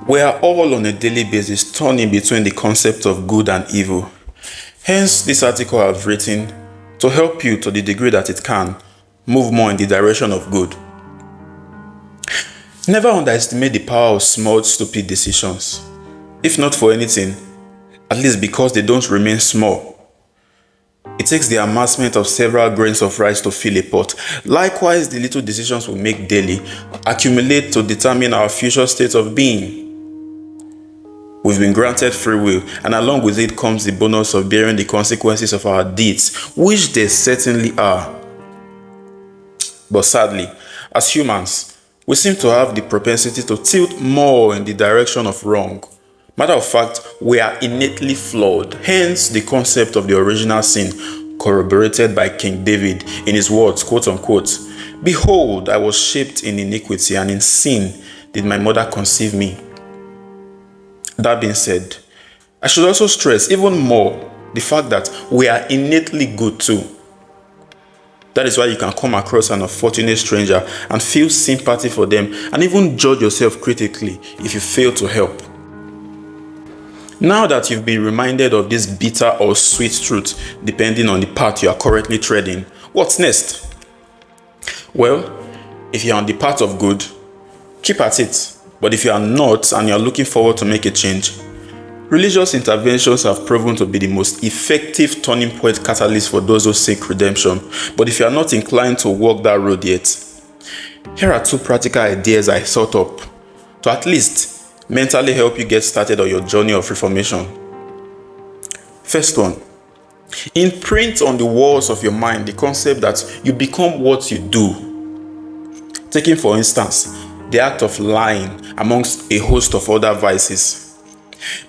We are all on a daily basis turning between the concept of good and evil. Hence, this article I've written to help you to the degree that it can move more in the direction of good. Never underestimate the power of small, stupid decisions. If not for anything, at least because they don't remain small. It takes the amassment of several grains of rice to fill a pot. Likewise, the little decisions we make daily accumulate to determine our future state of being. We've been granted free will, and along with it comes the bonus of bearing the consequences of our deeds, which they certainly are. But sadly, as humans, we seem to have the propensity to tilt more in the direction of wrong. Matter of fact, we are innately flawed, hence the concept of the original sin, corroborated by King David in his words, quote unquote, "Behold, I was shaped in iniquity, and in sin did my mother conceive me." That being said, I should also stress even more the fact that we are innately good too. That is why you can come across an unfortunate stranger and feel sympathy for them and even judge yourself critically if you fail to help. Now that you've been reminded of this bitter or sweet truth, depending on the path you are currently treading, what's next? Well, if you're on the path of good, keep at it. But if you are not and you are looking forward to make a change, religious interventions have proven to be the most effective turning point catalyst for those who seek redemption. But if you are not inclined to walk that road yet, here are two practical ideas I thought up to at least mentally help you get started on your journey of reformation. First one, imprint on the walls of your mind the concept that you become what you do. Taking for instance, the act of lying amongst a host of other vices.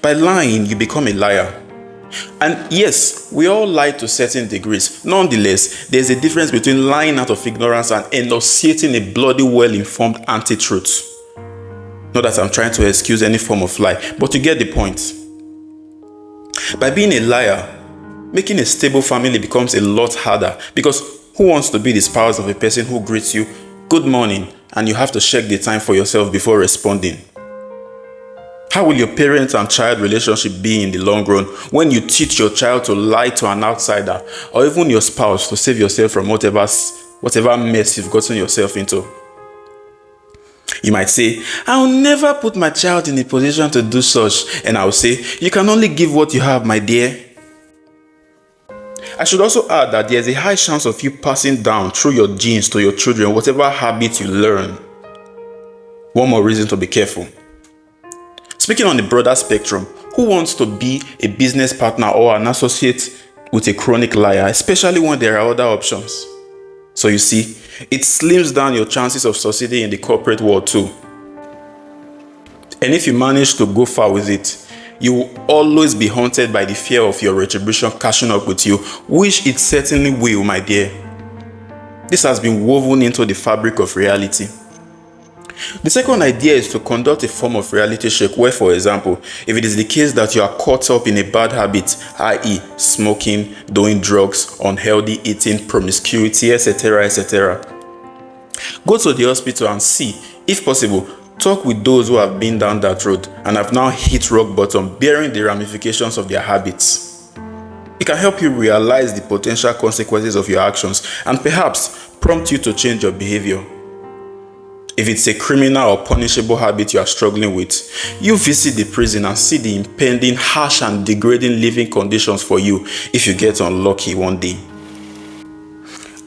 By lying, you become a liar. And yes, we all lie to certain degrees. Nonetheless, there's a difference between lying out of ignorance and enunciating a bloody well-informed anti-truth. Not that I'm trying to excuse any form of lie, but you get the point. By being a liar, making a stable family becomes a lot harder, because who wants to be the spouse of a person who greets you, "Good morning," and you have to check the time for yourself before responding? How will your parent and child relationship be in the long run when you teach your child to lie to an outsider, or even your spouse, to save yourself from whatever mess you've gotten yourself into? You might say, "I'll never put my child in a position to do such," and I'll say, "You can only give what you have, my dear." I should also add that there's a high chance of you passing down through your genes to your children whatever habit you learn. One more reason to be careful. Speaking on the broader spectrum, who wants to be a business partner or an associate with a chronic liar, especially when there are other options? So you see, it slims down your chances of succeeding in the corporate world too. And if you manage to go far with it, you will always be haunted by the fear of your retribution catching up with you, which it certainly will, my dear. This has been woven into the fabric of reality. The second idea is to conduct a form of reality check where, for example, if it is the case that you are caught up in a bad habit, i.e. smoking, doing drugs, unhealthy eating, promiscuity, etc., etc., go to the hospital and see, if possible, talk with those who have been down that road and have now hit rock bottom, bearing the ramifications of their habits. It can help you realize the potential consequences of your actions and perhaps prompt you to change your behavior. If it's a criminal or punishable habit you are struggling with, you visit the prison and see the impending harsh and degrading living conditions for you if you get unlucky one day.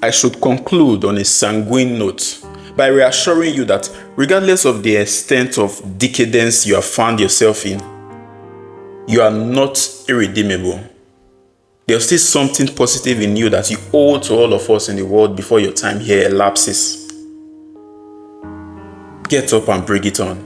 I should conclude on a sanguine note by reassuring you that regardless of the extent of decadence you have found yourself in, you are not irredeemable. There's still something positive in you that you owe to all of us in the world before your time here elapses. Get up and bring it on.